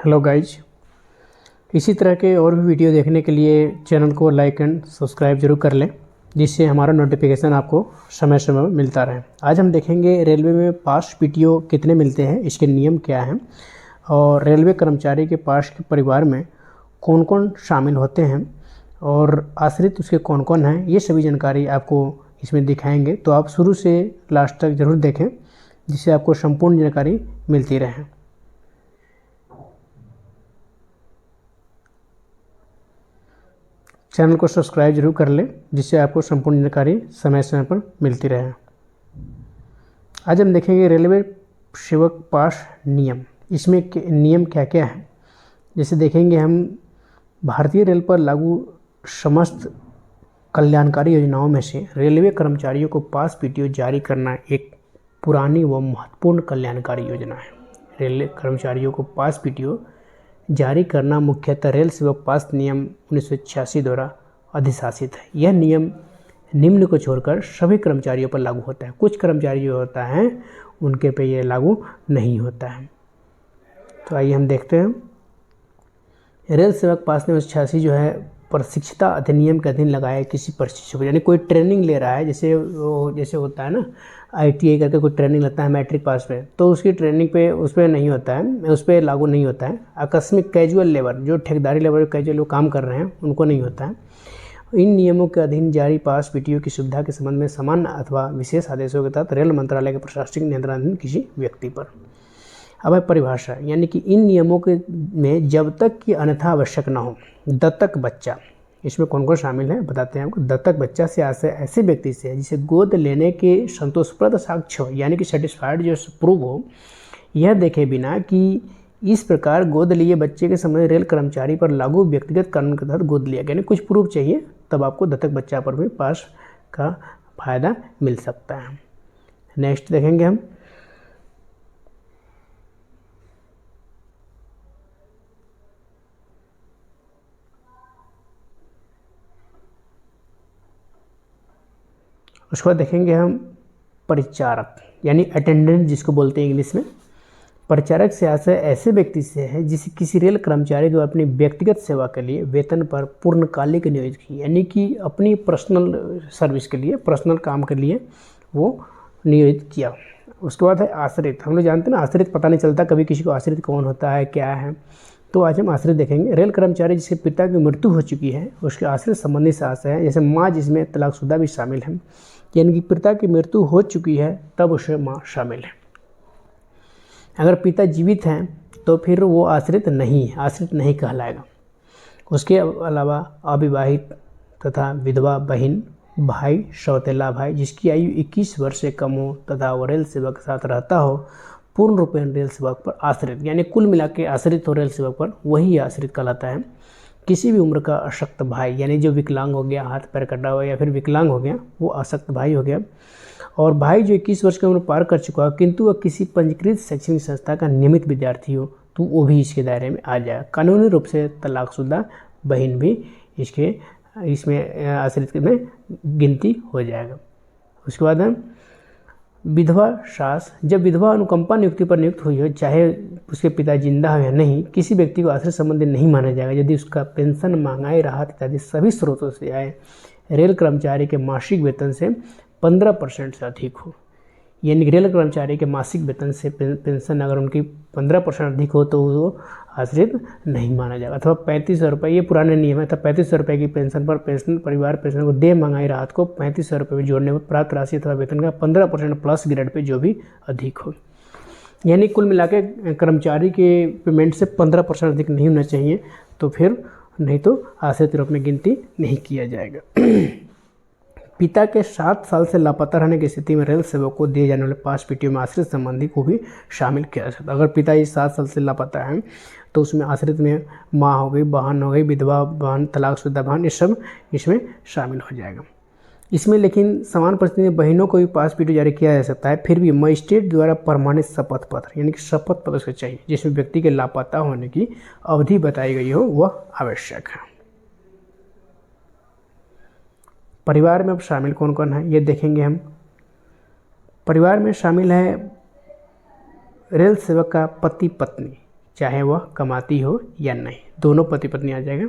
Hello guys, इसी तरह के और भी वीडियो देखने के लिए चैनल को लाइक एंड सब्सक्राइब जरूर कर लें, जिससे हमारा नोटिफिकेशन आपको समय समय में मिलता रहे। आज हम देखेंगे रेलवे में पास पीटीओ कितने मिलते हैं, इसके नियम क्या हैं और रेलवे कर्मचारी के पास के परिवार में कौन कौन शामिल होते हैं और आश्रित उसके कौन कौन हैं, ये सभी जानकारी आपको इसमें दिखाएंगे। तो आप शुरू से लास्ट तक ज़रूर देखें, जिससे आपको संपूर्ण जानकारी मिलती रहे। चैनल को सब्सक्राइब जरूर कर लें, जिससे आपको संपूर्ण जानकारी समय समय पर मिलती रहे। आज हम देखेंगे रेलवे सेवक पास नियम। इसमें नियम क्या क्या है, जैसे देखेंगे हम भारतीय रेल पर लागू समस्त कल्याणकारी योजनाओं में से रेलवे कर्मचारियों को पास पीटीओ जारी करना एक पुरानी व महत्वपूर्ण कल्याणकारी योजना है। रेलवे कर्मचारियों को पास पीटीओ जारी करना मुख्यतः रेल सेवक पास नियम 1986 द्वारा अधिशासित है। यह नियम निम्न को छोड़कर सभी कर्मचारियों पर लागू होता है। कुछ कर्मचारी जो होता है उनके पे यह लागू नहीं होता है। तो आइए हम देखते हैं। रेल सेवक पास नियम 1986 जो है प्रशिक्षता अधिनियम के अधीन लगाया किसी प्रशिक्षु को, यानी कोई ट्रेनिंग ले रहा है, जैसे होता है ना ITI करके कोई ट्रेनिंग लेता है मैट्रिक पास पे, तो उसकी ट्रेनिंग पे उस पर नहीं होता है, उस पर लागू नहीं होता है। आकस्मिक कैजुअल लेबर, जो ठेकेदारी लेबर कैजुअल लोग काम कर रहे हैं, उनको नहीं होता है। इन नियमों के अधीन जारी पास पीटीओ की सुविधा के संबंध में सामान्य अथवा विशेष आदेशों के तहत रेल मंत्रालय के प्रशासनिक नियंत्रणाधीन किसी व्यक्ति पर। अब है परिभाषा, यानी कि इन नियमों के में जब तक कि अन्यथा आवश्यक न हो। दत्तक बच्चा, इसमें कौन कौन शामिल है बताते हैं आपको। दत्तक बच्चा से ऐसे व्यक्ति से है जिसे गोद लेने के संतोषप्रद साक्ष्य हो, यानी कि सेटिस्फाइड जो प्रूव हो, यह देखे बिना कि इस प्रकार गोद लिए बच्चे के समय रेल कर्मचारी पर लागू व्यक्तिगत कानून के तहत गोद लिया, यानी कुछ प्रूफ चाहिए, तब आपको दत्तक बच्चा पर भी पास का फायदा मिल सकता है। नेक्स्ट देखेंगे हम। उसके बाद देखेंगे हम परिचारक, यानी अटेंडेंट जिसको बोलते हैं इंग्लिश में। परिचारक से आशय ऐसे व्यक्ति से है जिसे किसी रेल कर्मचारी द्वारा अपनी व्यक्तिगत सेवा के लिए वेतन पर पूर्णकालिक नियोजित की, यानी कि अपनी पर्सनल सर्विस के लिए, पर्सनल काम के लिए वो नियोजित किया। उसके बाद है आश्रित। हम लोग जानते हैं ना, आश्रित पता नहीं चलता कभी किसी को आश्रित कौन होता है, क्या है। तो आज हम आश्रित देखेंगे। रेल कर्मचारी जिसके पिता की मृत्यु हो चुकी है उसके आश्रित संबंधी से आशय है, जैसे माँ, जिसमें तलाकशुदा भी शामिल है, यानी कि पिता की मृत्यु हो चुकी है तब उसमें माँ शामिल है। अगर पिता जीवित हैं तो फिर वो आश्रित नहीं कहलाएगा। उसके अलावा अविवाहित तथा विधवा बहन, भाई, सौतेला भाई जिसकी आयु 21 वर्ष से कम हो तथा वो रेल सेवक के साथ रहता हो, पूर्ण रूपेण रेल सेवक पर आश्रित, यानी कुल मिला के आश्रित हो रेल सेवक पर, वही आश्रित कहलाता है। किसी भी उम्र का अशक्त भाई, यानी जो विकलांग हो गया, हाथ पैर कटा हुआ या फिर विकलांग हो गया, वो अशक्त भाई हो गया। और भाई जो 21 वर्ष की उम्र पार कर चुका हो किंतु वह किसी पंजीकृत शैक्षणिक संस्था का नियमित विद्यार्थी हो, तो वो भी इसके दायरे में आ जाए। कानूनी रूप से तलाकशुदा बहन भी इसमें आश्रित में गिनती हो जाएगा। उसके बाद हम विधवा सास। जब विधवा अनुकंपा नियुक्ति पर नियुक्त हुई हो, चाहे उसके पिता जिंदा हो या नहीं, किसी व्यक्ति को आश्रित संबंधी नहीं माना जाएगा यदि उसका पेंशन, महंगाई राहत इत्यादि सभी स्रोतों से आए रेल कर्मचारी के मासिक वेतन से 15% से अधिक हो। यानी रेल कर्मचारी के मासिक वेतन से पेंशन अगर उनकी 15% अधिक हो तो वो आश्रित नहीं माना जाएगा। अथवा 3500 रुपये, ये पुराने नियम है, तब 3500 रुपये की पेंशन पर परिवार पेंशन को दे महंगाई राहत को 3500 रुपये में जोड़ने पर प्राप्त राशि अथवा वेतन का 15% प्लस ग्रेड पे जो भी अधिक हो। यानी कुल मिला के कर्मचारी के पेमेंट से 15% अधिक नहीं होना चाहिए, तो फिर नहीं तो आश्रित रूप में गिनती नहीं किया जाएगा। पिता के 7 साल से लापता रहने की स्थिति में रेल सेवक को दिए जाने वाले पास पीटीओ में आश्रित संबंधी को भी शामिल किया जा सकता है। अगर पिता ये 7 साल से लापता है तो उसमें आश्रित में माँ हो गई, बहन हो गई, विधवा बहन, तलाकशुदा बहन, ये सब इसमें शामिल हो जाएगा। इसमें लेकिन समान परिस्थिति में बहनों को भी पास पीटीओ जारी किया जा सकता है, फिर भी मजिस्ट्रेट द्वारा प्रमाणित शपथ पत्र, यानी कि शपथ पत्र उसको चाहिए जिसमें व्यक्ति के लापता होने की अवधि बताई गई हो, वह आवश्यक है। परिवार में अब शामिल कौन कौन है ये देखेंगे हम। परिवार में शामिल है रेल सेवक का पति पत्नी, चाहे वह कमाती हो या नहीं, दोनों पति पत्नी आ जाएगा।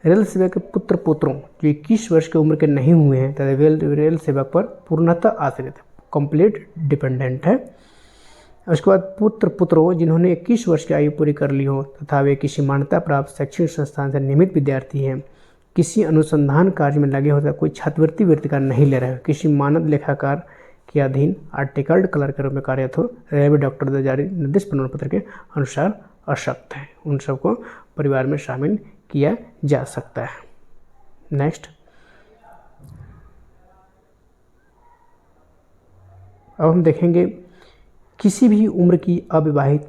रेल सेवक के पुत्र पुत्रों जो 21 वर्ष की उम्र के नहीं हुए हैं तथा रेल सेवक पर पूर्णतः आश्रित, कंप्लीट डिपेंडेंट है। उसके बाद पुत्र पुत्रों जिन्होंने 21 वर्ष की आयु पूरी कर ली हो तथा वे किसी मान्यता प्राप्त शैक्षणिक संस्थान से नियमित विद्यार्थी हैं, किसी अनुसंधान कार्य में लगे होते, कोई छात्रवृत्ति वृत्तिकार नहीं ले रहे हो, किसी मानद लेखाकार के अधीन आर्टिकल्ड क्लर्क के रूप में कार्यरत हो, रेलवे डॉक्टर द्वारा जारी निर्दिष्ट प्रमाण पत्र के अनुसार अशक्त है, उन सबको परिवार में शामिल किया जा सकता है। नेक्स्ट, अब हम देखेंगे किसी भी उम्र की अविवाहित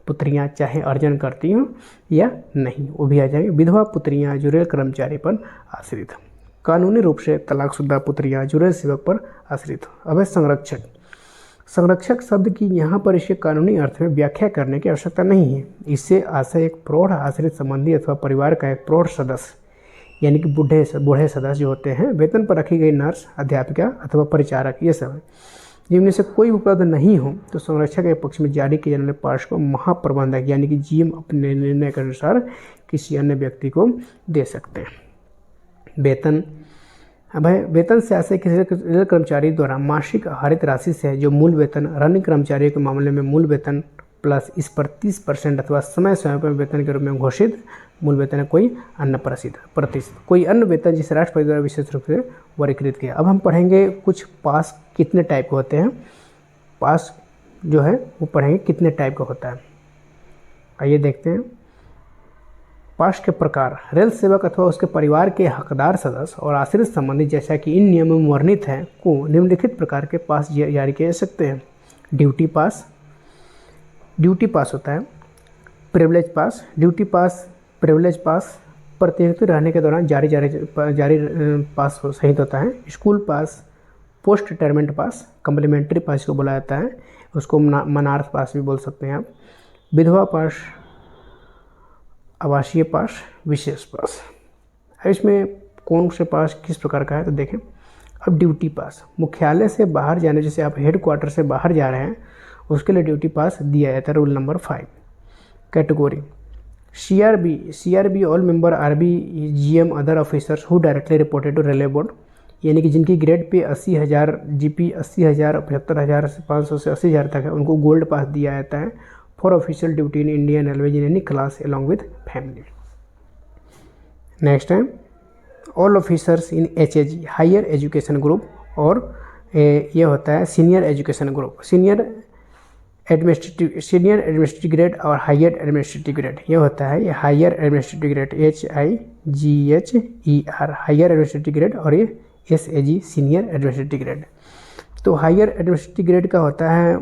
पुत्रियां चाहे अर्जन करती हों या नहीं, वो भी आ जाएंगे। विधवा पुत्रियां जो रेल कर्मचारी पर आश्रित, कानूनी रूप से तलाकशुदा पुत्रियां जो रेल सेवक पर आश्रित हो। अब है संरक्षक शब्द की यहाँ पर इसके कानूनी अर्थ में व्याख्या करने की आवश्यकता नहीं है। इससे आशय एक प्रौढ़ आश्रित संबंधी अथवा परिवार का एक प्रौढ़ सदस्य यानी कि बूढ़े सदस्य जो होते हैं, वेतन पर रखी गई नर्स, अध्यापिका अथवा परिचारक, ये सब है। जिनमें से कोई उपलब्ध नहीं हो तो संरक्षक के पक्ष में जारी किए जाने वाले पास को महाप्रबंधक यानी कि जीएम अपने निर्णय के अनुसार किसी अन्य व्यक्ति को दे सकते हैं। वेतन, अब है वेतन से आशय किसी रेल कर्मचारी द्वारा मासिक आहरित राशि से है, जो मूल वेतन रनिंग कर्मचारियों के मामले में मूल वेतन प्लस इस पर 30% अथवा समय पर वेतन के रूप में घोषित मूल वेतन है, कोई अन्य प्रतिशत, कोई अन्य वेतन जिसे राष्ट्रपति द्वारा विशेष रूप से वर्गीकृत किया। अब हम पढ़ेंगे कुछ पास कितने टाइप के होते हैं, पास जो है वो पढ़ेंगे कितने टाइप का होता है। आइए देखते हैं। पास के प्रकार, रेल सेवक अथवा उसके परिवार के हकदार सदस्य और आश्रित संबंधी जैसा कि इन नियमों में वर्णित है को निम्नलिखित प्रकार के पास जारी किए जा सकते हैं। ड्यूटी पास होता है। प्रिविलेज पास प्रतिनियुक्ति रहने के दौरान जारी पास सहित होता है। स्कूल पास, पोस्ट रिटायरमेंट पास, कम्प्लीमेंट्री पास को बोला जाता है, उसको मनार्थ पास भी बोल सकते हैं आप। विधवा पास, आवासीय पास, विशेष पास। अब इसमें कौन से पास किस प्रकार का है तो देखें। अब ड्यूटी पास, मुख्यालय से बाहर जाने, जैसे आप हेडक्वार्टर से बाहर जा रहे हैं उसके लिए ड्यूटी पास दिया जाता है, rule number 5। Category CRB all member RB GM other officers who directly reported to railway board, यानी कि जिनकी ग्रेड पे 80,000 जीपी 80,000 75,000 से 500 से 80,000 तक है, उनको गोल्ड पास दिया जाता है for official duty in Indian railway in any class along with family. Next है all officers in HAG higher education group, और ये होता है senior education group, senior administrative grade और हायर एडमिनिस्ट्रेटिव ग्रेड, ये होता है ये higher administrative grade HIGHER higher administrative grade, और ये SAG सीनियर एडमिनिस्ट्रेटिव ग्रेड। तो हायर एडमिनिस्ट्रेटिव ग्रेड का होता है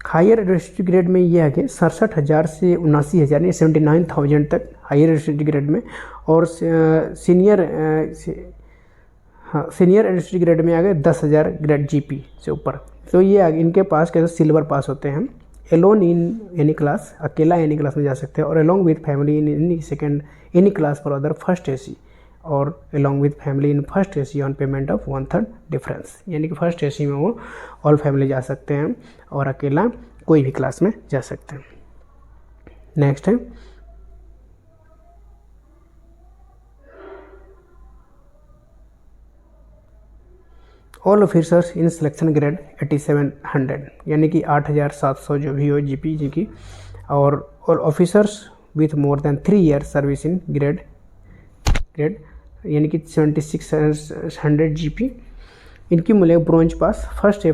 हायर एडमिनिस्ट्रेटिव ग्रेड में ये है कि 67,000 से 79,000 यानी 79,000 तक हायर एडमिनिस्ट्रेटिव ग्रेड में, और सीनियर एडमिनिस्ट्रेटिव ग्रेड में आ गए 10,000 ग्रेड जीपी से ऊपर। तो ये इनके पास कैसे सिल्वर पास होते हैं। एलोन इन एनी क्लास, अकेला एनी क्लास में जा सकते हैं, और along with family in any second any class for other first AC, और along with family in first AC on payment of 1/3 difference, यानी कि फर्स्ट AC में वो ऑल फैमिली जा सकते हैं और अकेला कोई भी क्लास में जा सकते हैं। नेक्स्ट है all officers in selection grade 8700, यानी कि 8,700 जो भी हो जीपी जिनकी, और all officers with more than 3 years service in grade यानी कि 7600 जीपी। इनकी मूल्य bronze pass, first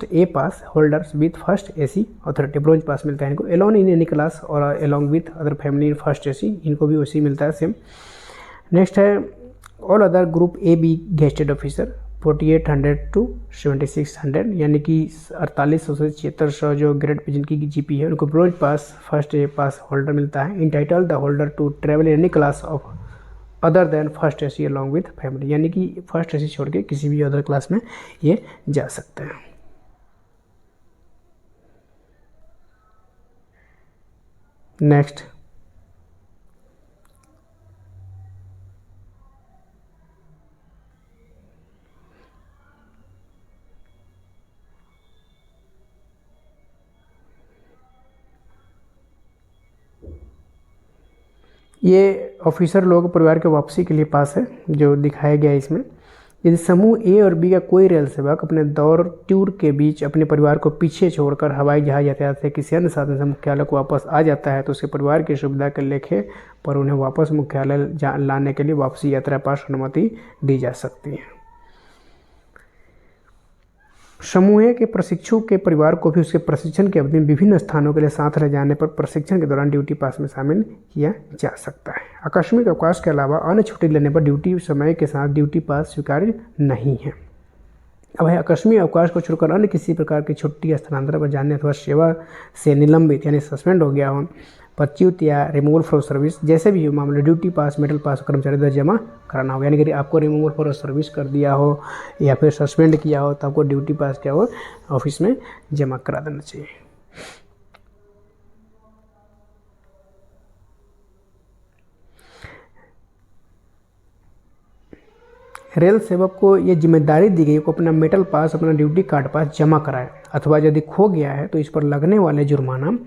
A pass holders with first AC authority bronze pass मिलता है इनको। एलोन इन एनी क्लास और along with other family in first AC, इनको भी उसी मिलता है सेम। नेक्स्ट है all other group AB gazetted officer 4800 to 7600, यानी कि 4800 से 7600 जो ग्रेड पे जिनकी जीपी है उनको bronze pass first A pass holder मिलता है। Entitle the holder to travel in any class of other than first AC along with family, यानी कि फर्स्ट AC छोड़ के किसी भी अदर क्लास में ये जा सकते हैं। नेक्स्ट ये ऑफिसर लोगों के परिवार के वापसी के लिए पास है जो दिखाया गया है इसमें। यदि समूह ए और बी का कोई रेल सेवक अपने दौर टूर के बीच अपने परिवार को पीछे छोड़कर हवाई जहाज यातायात से किसी अन्य साधन से मुख्यालय को वापस आ जाता है तो उसके परिवार की सुविधा के लेखे पर उन्हें वापस मुख्यालय लाने के लिए वापसी यात्रा पास अनुमति दी जा सकती है। समूह ए के प्रशिक्षु के परिवार को भी उसके प्रशिक्षण की अवधि में विभिन्न स्थानों के लिए साथ ले जाने पर प्रशिक्षण के दौरान ड्यूटी पास में शामिल किया जा सकता है। आकस्मिक अवकाश के अलावा अन्य छुट्टी लेने पर ड्यूटी समय के साथ ड्यूटी पास स्वीकार्य नहीं है। अब है आकस्मिक अवकाश को छोड़कर अन्य किसी प्रकार की छुट्टी स्थानांतरण पर जाने अथवा सेवा से निलंबित यानी सस्पेंड हो गया हो, पदच्युत या रिमूवल फॉर सर्विस जैसे भी मामले ड्यूटी पास मेडल पास कर्मचारी द्वारा जमा कराना होगा। यानी कि आपको रिमूवल फॉर सर्विस कर दिया हो या फिर सस्पेंड किया हो तो आपको ड्यूटी पास क्या हो ऑफिस में जमा करा देना चाहिए। रेल सेवक को यह जिम्मेदारी दी गई को अपना मेटल पास अपना ड्यूटी कार्ड पास जमा कराए अथवा यदि खो गया है तो इस पर लगने वाले जुर्माना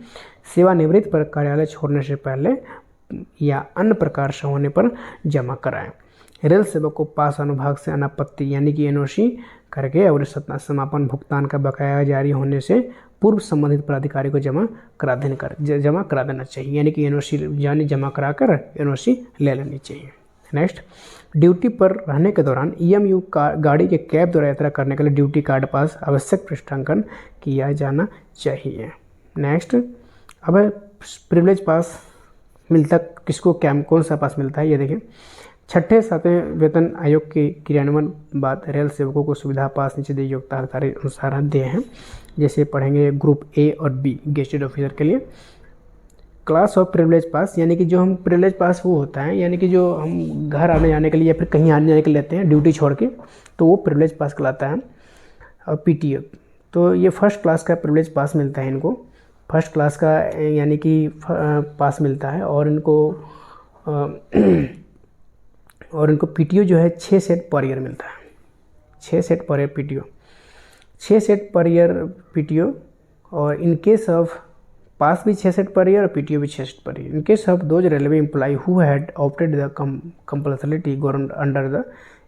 सेवानिवृत्ति पर कार्यालय छोड़ने से पहले या अन्य प्रकार से होने पर जमा कराएं। रेल सेवक को पास अनुभाग से अनापत्ति यानी कि एनओसी करके और समापन भुगतान का बकाया जारी होने से पूर्व संबंधित प्राधिकारी को जमा करा देना चाहिए। यानी कि एनओसी यानी जमा कराकर एनओसी ले लेनी चाहिए। नेक्स्ट, ड्यूटी पर रहने के दौरान ईएमयू गाड़ी के कैब द्वारा यात्रा करने के लिए ड्यूटी कार्ड पास आवश्यक पृष्ठांकन किया जाना चाहिए। नेक्स्ट, अब प्रिविलेज पास मिलता किसको कौन सा पास मिलता है ये देखें। छठे सातवें वेतन आयोग के क्रियान्वयन बाद रेल सेवकों को सुविधा पास नीचे दिए योग्यता अनुसार दिए हैं। जैसे पढ़ेंगे ग्रुप ए और बी गेस्टेड ऑफिसर के लिए क्लास ऑफ प्रिविलेज पास, यानी कि जो हम प्रिविलेज पास वो होता है यानी कि जो हम घर आने जाने के लिए या फिर कहीं आने जाने के लिए लेते हैं ड्यूटी छोड़ के, तो वो प्रिविलेज पास कहलाता है। और पीटीओ तो ये फर्स्ट क्लास का प्रिविलेज पास मिलता है इनको, फर्स्ट क्लास का यानी कि पास मिलता है। और इनको पीटीओ जो है 6 सेट पर ईयर मिलता है, 6 set per year PTO, 6 set per year PTO. और इन केस ऑफ पास भी 6 सेट पर ईयर और पीटीओ भी 6 set per year. In case of those railway employ who had opted the compulsority government under the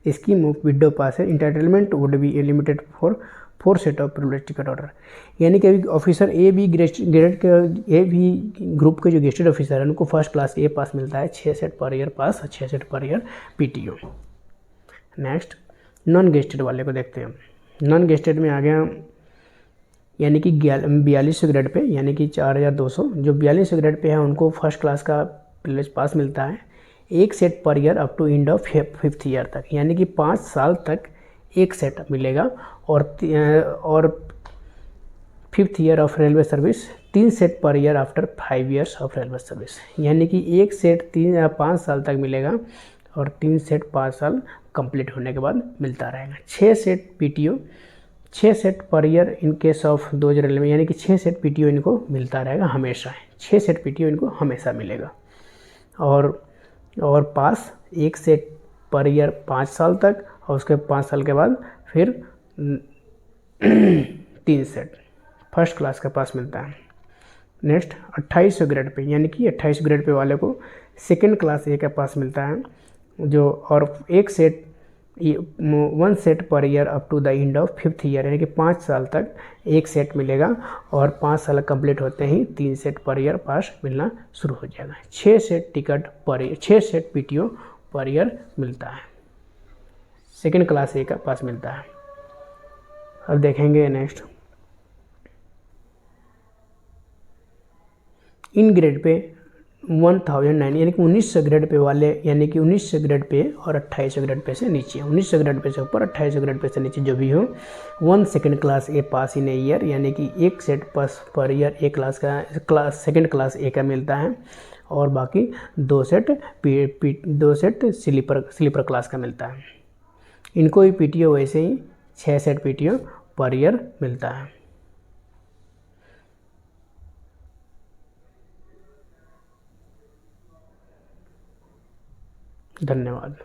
scheme of widow pass entitlement would be limited for 4 set of privilege ticket order. यानी कि अभी officer A B grade के ए भी group के जो gazetted officer है उनको first class ए पास मिलता है, 6 सेट पर ईयर पास और 6 set per year PTO. Next, non gazetted वाले को देखते हैं। नॉन गेस्टेड में आ गया यानी कि 4200 ग्रेड पे यानी कि 4200, जो 4200 ग्रेड पे है उनको फर्स्ट क्लास का प्रिविलेज पास मिलता है 1 set per year up to end of 5th year तक, यानी कि 5 साल तक 1 सेट मिलेगा। और 5th year of railway service 3 set per year after 5 years of railway service, यानी कि 1 सेट 5 साल तक मिलेगा और 3 सेट 5 साल कंप्लीट होने के बाद मिलता रहेगा। 6 set PTO 6 set per year in case of those railway, यानी कि 6 सेट पीटीओ इनको मिलता रहेगा हमेशा, 6 सेट पीटीओ इनको हमेशा मिलेगा। और पास 1 सेट पर ईयर 5 साल तक और उसके 5 साल के बाद फिर 3 सेट फर्स्ट क्लास का पास मिलता है। नेक्स्ट, 2800 ग्रेड पे यानी कि 28 ग्रेड पे वाले को सेकेंड क्लास ए का पास मिलता है जो, और 1 set per year up to the end of 5th year, यानी कि 5 साल तक 1 सेट मिलेगा और 5 साल कंप्लीट होते ही 3 सेट पर ईयर पास मिलना शुरू हो जाएगा। 6 set ticket per year 6 set PTO per year मिलता है, सेकेंड क्लास ए का पास मिलता है। अब देखेंगे नेक्स्ट, इन ग्रेड पे 1009 यानी कि 1900 ग्रेड पे वाले, यानी कि 1900 ग्रेड पे और 2800 ग्रेड पे से नीचे, 1900 ग्रेड पे से ऊपर 2800 ग्रेड पे से नीचे जो भी हो 1 second class A pass in a year, यानी कि 1 सेट पास पर ईयर ए क्लास सेकेंड क्लास ए का मिलता है और बाकी 2 सेट स्लीपर क्लास का मिलता है। इनको भी पीटीओ वैसे ही 6 सेट पीटीओ पर ईयर मिलता है। धन्यवाद।